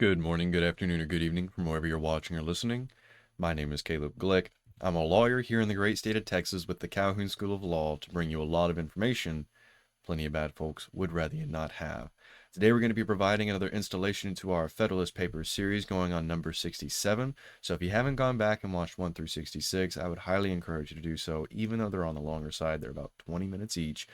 Good morning, good afternoon, or good evening from wherever you're watching or listening. My name is Caleb Glick. I'm a lawyer here in the great state of Texas with the Calhoun School of Law to bring you a lot of information plenty of bad folks would rather you not have. Today we're going to be providing another installation into our Federalist Papers series going on number 67. So if you haven't gone back and watched 1 through 66, I would highly encourage you to do so, even though they're on the longer side. They're about 20 minutes each.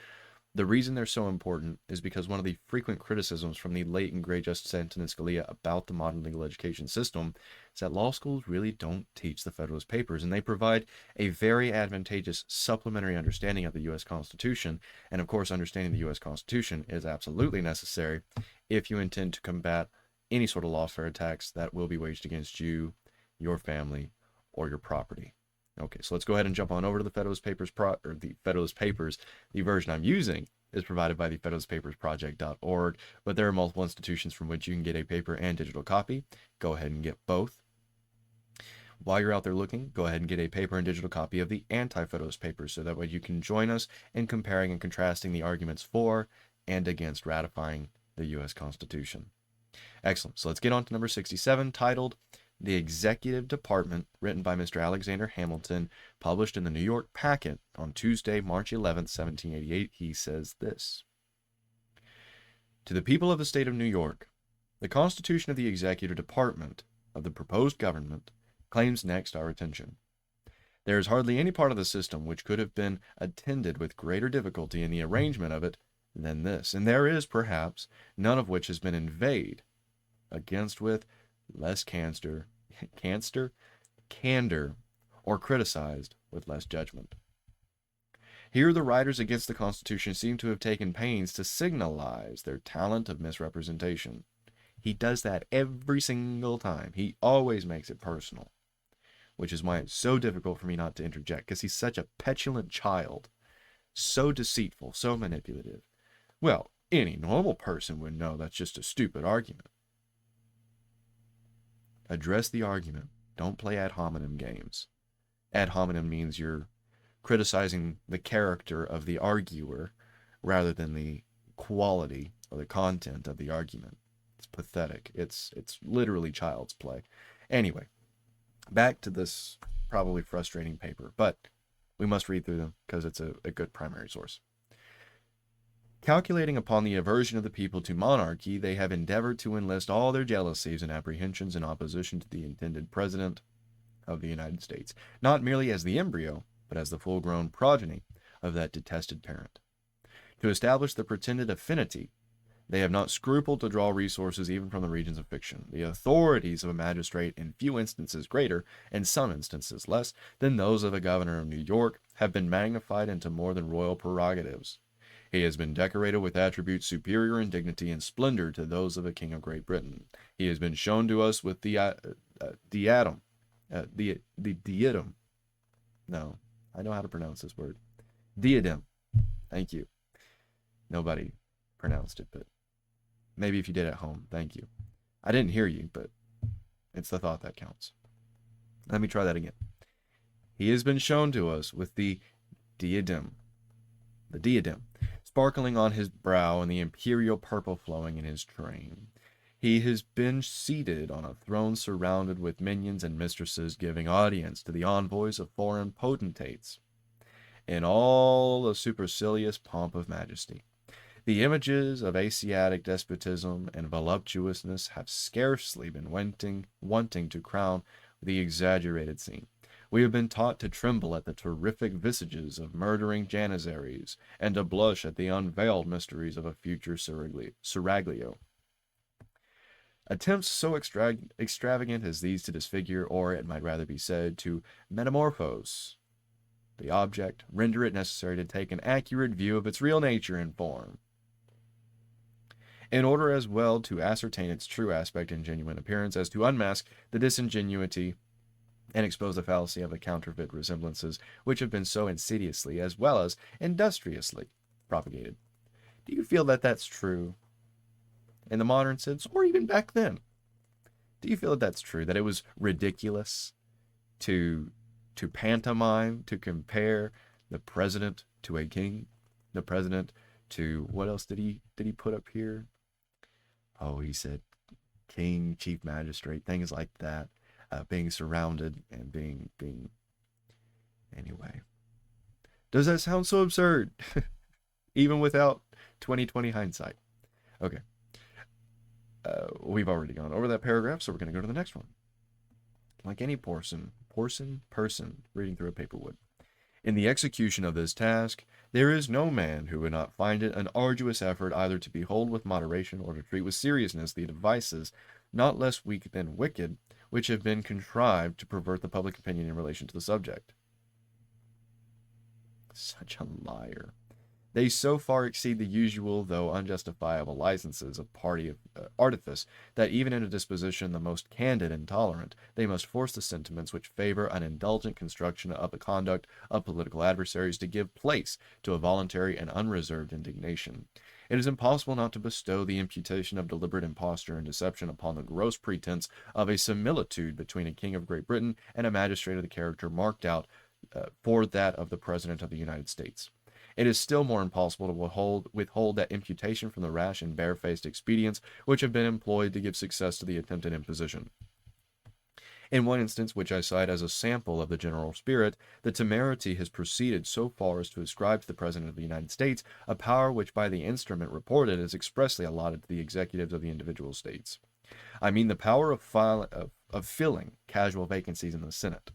The reason they're so important is because one of the frequent criticisms from the late and great Justice Antonin Scalia about the modern legal education system is that law schools really don't teach the Federalist Papers, and they provide a very advantageous supplementary understanding of the U.S. Constitution. And of course, understanding the U.S. Constitution is absolutely necessary if you intend to combat any sort of lawfare attacks that will be waged against you, your family, or your property. Okay, so let's go ahead and jump on over to the Federalist Papers the Federalist Papers. The version I'm using is provided by the federalistpapersproject.org, but there are multiple institutions from which you can get a paper and digital copy. Go ahead and get both. While you're out there looking, go ahead and get a paper and digital copy of the Anti-Federalist Papers, so that way you can join us in comparing and contrasting the arguments for and against ratifying the U.S. Constitution. Excellent. So let's get on to number 67, titled The Executive Department, written by Mr. Alexander Hamilton, published in the New York Packet on Tuesday, March 11th, 1788. He says this: To the people of the state of New York, the Constitution of the Executive Department of the proposed government claims next our attention. There is hardly any part of the system which could have been attended with greater difficulty in the arrangement of it than this, and there is, perhaps, none of which has been inveighed against with less candor, or criticized with less judgment. Here the writers against the Constitution seem to have taken pains to signalize their talent of misrepresentation. He does that every single time. He always makes it personal, which is why it's so difficult for me not to interject, because he's such a petulant child, so deceitful, so manipulative. Well, any normal person would know that's just a stupid argument. Address the argument. Don't play ad hominem games. Ad hominem means you're criticizing the character of the arguer rather than the quality or the content of the argument. It's pathetic. It's literally child's play. Anyway, back to this probably frustrating paper, but we must read through them because it's a good primary source. Calculating upon the aversion of the people to monarchy, they have endeavored to enlist all their jealousies and apprehensions in opposition to the intended President of the United States, not merely as the embryo, but as the full-grown progeny of that detested parent. To establish the pretended affinity, they have not scrupled to draw resources even from the regions of fiction. The authorities of a magistrate, in few instances greater, in some instances less, than those of a governor of New York, have been magnified into more than royal prerogatives. He has been decorated with attributes superior in dignity and splendor to those of a king of Great Britain. He has been shown to us with the diadem. No, I know how to pronounce this word. Diadem. Thank you. Nobody pronounced it, but maybe if you did at home, thank you. I didn't hear you, but it's the thought that counts. Let me try that again. He has been shown to us with the diadem, sparkling on his brow and the imperial purple flowing in his train. He has been seated on a throne surrounded with minions and mistresses, giving audience to the envoys of foreign potentates in all the supercilious pomp of majesty. The images of Asiatic despotism and voluptuousness have scarcely been wanting to crown the exaggerated scene. We have been taught to tremble at the terrific visages of murdering Janissaries, and to blush at the unveiled mysteries of a future seraglio. Attempts so extravagant as these to disfigure, or it might rather be said, to metamorphose the object, render it necessary to take an accurate view of its real nature and form, in order as well to ascertain its true aspect and genuine appearance as to unmask the disingenuity and expose the fallacy of the counterfeit resemblances which have been so insidiously as well as industriously propagated. Do you feel that that's true in the modern sense, or even back then? Do you feel that that's true, that it was ridiculous to pantomime, to compare the president to a king, the president to, what else did he put up here? Oh, he said king, chief magistrate, things like that, being surrounded and being anyway. Does that sound so absurd? Even without 2020 hindsight. Okay. We've already gone over that paragraph, so we're going to go to the next one. Like any person reading through a paper would. In the execution of this task, there is no man who would not find it an arduous effort either to behold with moderation or to treat with seriousness the devices, not less weak than wicked, which have been contrived to pervert the public opinion in relation to the subject. Such a liar. They so far exceed the usual, though unjustifiable, licenses of party artifice, that even in a disposition the most candid and tolerant, they must force the sentiments which favor an indulgent construction of the conduct of political adversaries to give place to a voluntary and unreserved indignation. It is impossible not to bestow the imputation of deliberate imposture and deception upon the gross pretense of a similitude between a king of Great Britain and a magistrate of the character marked out for that of the President of the United States. It is still more impossible to withhold that imputation from the rash and barefaced expedients which have been employed to give success to the attempted imposition. In one instance, which I cite as a sample of the general spirit, the temerity has proceeded so far as to ascribe to the President of the United States a power which by the instrument reported is expressly allotted to the executives of the individual states. I mean the power of filling casual vacancies in the Senate.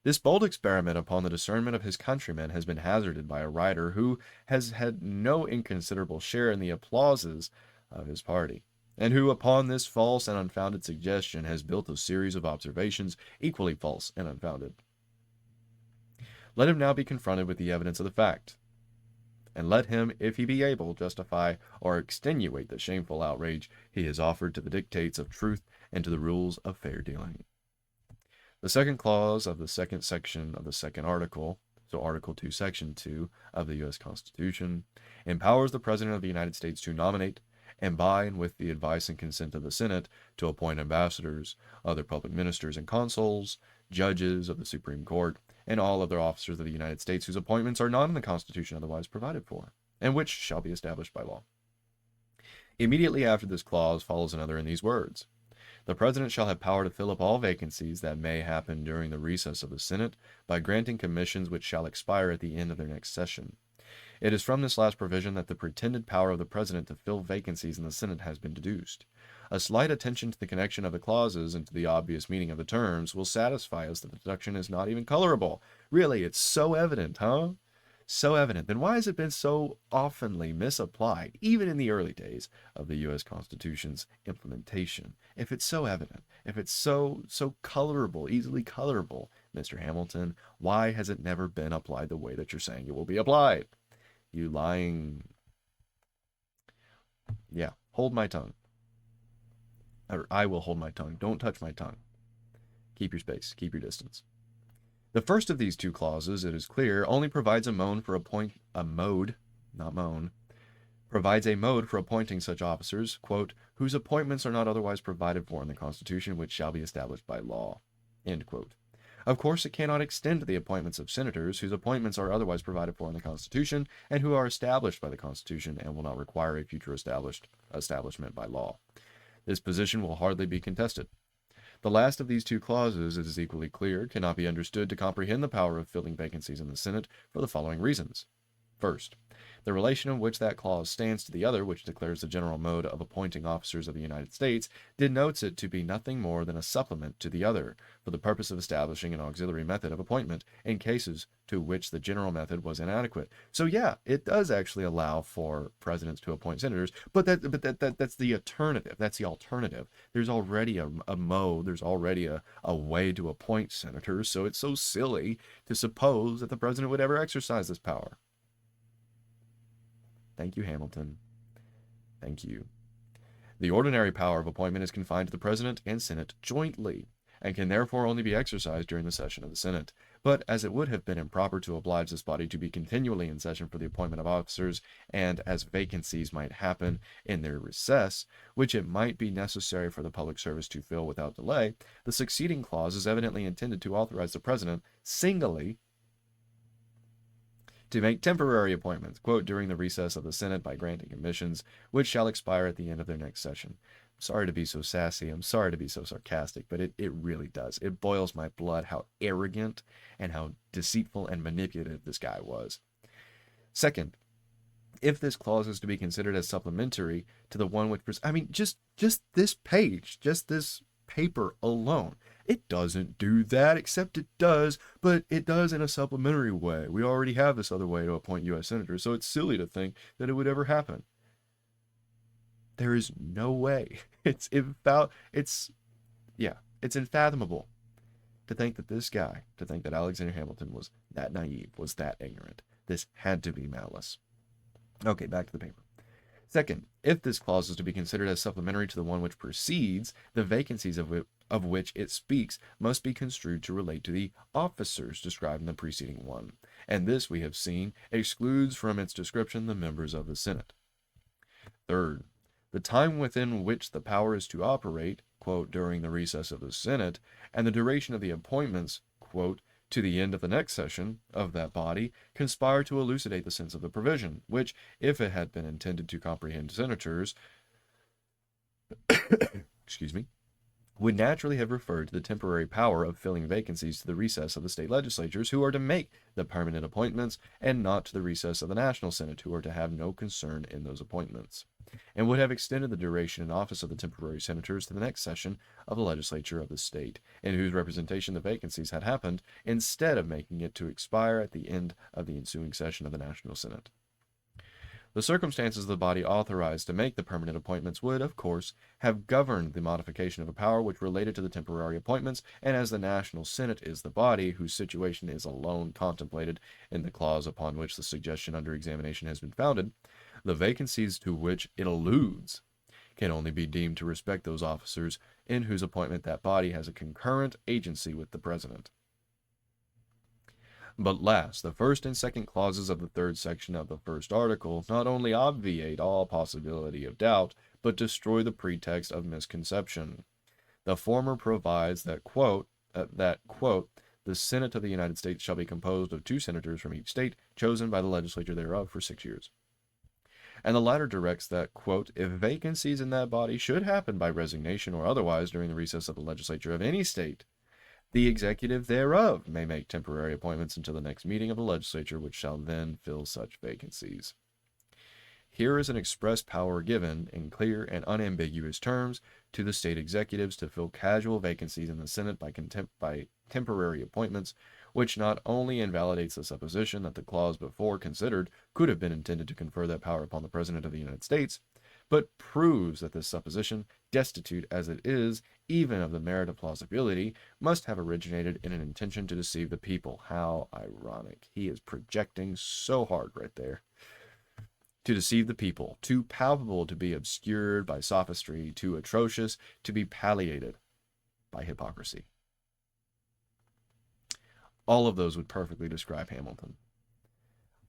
This bold experiment upon the discernment of his countrymen has been hazarded by a writer who has had no inconsiderable share in the applauses of his party, and who, upon this false and unfounded suggestion, has built a series of observations equally false and unfounded. Let him now be confronted with the evidence of the fact, and let him, if he be able, justify or extenuate the shameful outrage he has offered to the dictates of truth and to the rules of fair dealing. The second clause of the second section of the second article, so Article 2, Section 2 of the U.S. Constitution, empowers the President of the United States to nominate, and by and with the advice and consent of the Senate, to appoint ambassadors, other public ministers and consuls, judges of the Supreme Court, and all other officers of the United States whose appointments are not in the Constitution otherwise provided for, and which shall be established by law. Immediately after this clause follows another in these words: the President shall have power to fill up all vacancies that may happen during the recess of the Senate by granting commissions which shall expire at the end of their next session. It is from this last provision that the pretended power of the President to fill vacancies in the Senate has been deduced. A slight attention to the connection of the clauses and to the obvious meaning of the terms will satisfy us that the deduction is not even colorable. Really, it's so evident, huh? So evident. Then why has it been so oftenly misapplied, even in the early days of the U.S. Constitution's implementation? If it's so evident, if it's so colorable, easily colorable, Mr. Hamilton, why has it never been applied the way that you're saying it will be applied? You lying... Yeah, hold my tongue. Or I will hold my tongue. Don't touch my tongue. Keep your space. Keep your distance. The first of these two clauses, it is clear, only provides a mode for appointing such officers, quote, whose appointments are not otherwise provided for in the Constitution, which shall be established by law, end quote. Of course, it cannot extend to the appointments of senators, whose appointments are otherwise provided for in the Constitution, and who are established by the Constitution and will not require a future establishment by law. This position will hardly be contested. The last of these two clauses, it is equally clear, cannot be understood to comprehend the power of filling vacancies in the Senate for the following reasons. First, the relation in which that clause stands to the other, which declares the general mode of appointing officers of the United States, denotes it to be nothing more than a supplement to the other, for the purpose of establishing an auxiliary method of appointment in cases to which the general method was inadequate. So yeah, it does actually allow for presidents to appoint senators, but that's the alternative. That's the alternative. There's already a mode, there's already a way to appoint senators, so it's so silly to suppose that the president would ever exercise this power. Thank you, Hamilton. Thank you. The ordinary power of appointment is confined to the President and Senate jointly, and can therefore only be exercised during the session of the Senate. But as it would have been improper to oblige this body to be continually in session for the appointment of officers, and as vacancies might happen in their recess, which it might be necessary for the public service to fill without delay, the succeeding clause is evidently intended to authorize the President singly to make temporary appointments, quote, during the recess of the Senate by granting commissions, which shall expire at the end of their next session. sorry to be so sassy. I'm sorry to be so sarcastic, but it really does. It boils my blood how arrogant and how deceitful and manipulative this guy was. Second, if this clause is to be considered as supplementary to the one which, I mean, just this page, just this paper alone, it doesn't do that, except it does, but it does in a supplementary way. We already have this other way to appoint U.S. senators, so it's silly to think that it would ever happen. There is no way. It's unfathomable to think that this guy, to think that Alexander Hamilton was that naive, was that ignorant. This had to be malice. Okay, back to the paper. Second, if this clause is to be considered as supplementary to the one which precedes, the vacancies of which it speaks must be construed to relate to the officers described in the preceding one, and this, we have seen, excludes from its description the members of the Senate. Third, the time within which the power is to operate, quote, during the recess of the Senate, and the duration of the appointments, quote, to the end of the next session of that body, conspire to elucidate the sense of the provision, which, if it had been intended to comprehend senators, excuse me, would naturally have referred to the temporary power of filling vacancies to the recess of the state legislatures, who are to make the permanent appointments, and not to the recess of the National Senate, who are to have no concern in those appointments, and would have extended the duration and office of the temporary senators to the next session of the legislature of the state, in whose representation the vacancies had happened, instead of making it to expire at the end of the ensuing session of the National Senate. The circumstances of the body authorized to make the permanent appointments would, of course, have governed the modification of a power which related to the temporary appointments, and as the National Senate is the body whose situation is alone contemplated in the clause upon which the suggestion under examination has been founded, the vacancies to which it alludes can only be deemed to respect those officers in whose appointment that body has a concurrent agency with the President. But last, the first and second clauses of the third section of the first article not only obviate all possibility of doubt, but destroy the pretext of misconception. The former provides that, quote, the Senate of the United States shall be composed of 2 senators from each state, chosen by the legislature thereof for 6 years. And the latter directs that, quote, if vacancies in that body should happen by resignation or otherwise during the recess of the legislature of any state, the executive thereof may make temporary appointments until the next meeting of the legislature, which shall then fill such vacancies. Here is an express power given, in clear and unambiguous terms, to the state executives to fill casual vacancies in the Senate by temporary appointments, which not only invalidates the supposition that the clause before considered could have been intended to confer that power upon the President of the United States, but proves that this supposition, destitute as it is even of the merit of plausibility, must have originated in an intention to deceive the people. How ironic. He is projecting so hard right there. To deceive the people, too palpable to be obscured by sophistry, too atrocious to be palliated by hypocrisy. All of those would perfectly describe Hamilton.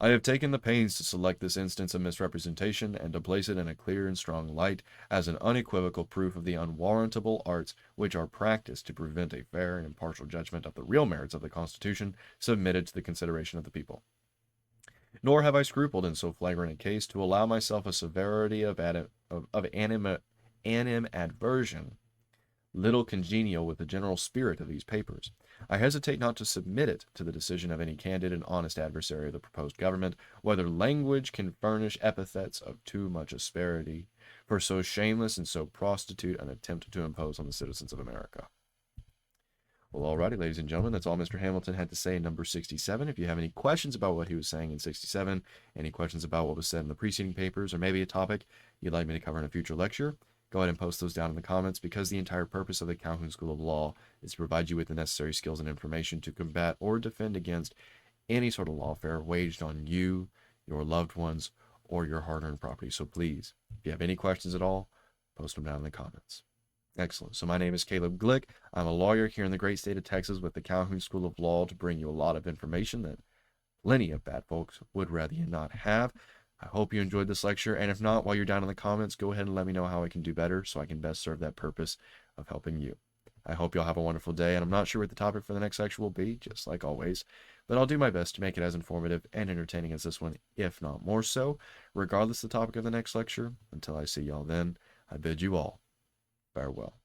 I have taken the pains to select this instance of misrepresentation and to place it in a clear and strong light as an unequivocal proof of the unwarrantable arts which are practiced to prevent a fair and impartial judgment of the real merits of the Constitution submitted to the consideration of the people. Nor have I scrupled in so flagrant a case to allow myself a severity of animadversion little congenial with the general spirit of these papers. I hesitate not to submit it to the decision of any candid and honest adversary of the proposed government, whether language can furnish epithets of too much asperity for so shameless and so prostitute an attempt to impose on the citizens of America. Well, alrighty, ladies and gentlemen, that's all Mr. Hamilton had to say in number 67. If you have any questions about what he was saying in 67, any questions about what was said in the preceding papers, or maybe a topic you'd like me to cover in a future lecture, go ahead and post those down in the comments, because the entire purpose of the Calhoun School of Law is to provide you with the necessary skills and information to combat or defend against any sort of lawfare waged on you, your loved ones, or your hard-earned property. So please, if you have any questions at all, post them down in the comments. Excellent. So my name is Caleb Glick. I'm a lawyer here in the great state of Texas with the Calhoun School of Law to bring you a lot of information that plenty of bad folks would rather you not have. I hope you enjoyed this lecture, and if not, while you're down in the comments, go ahead and let me know how I can do better so I can best serve that purpose of helping you. I hope you'll have a wonderful day, and I'm not sure what the topic for the next lecture will be, just like always, but I'll do my best to make it as informative and entertaining as this one, if not more so. Regardless of the topic of the next lecture, until I see y'all then, I bid you all Farewell.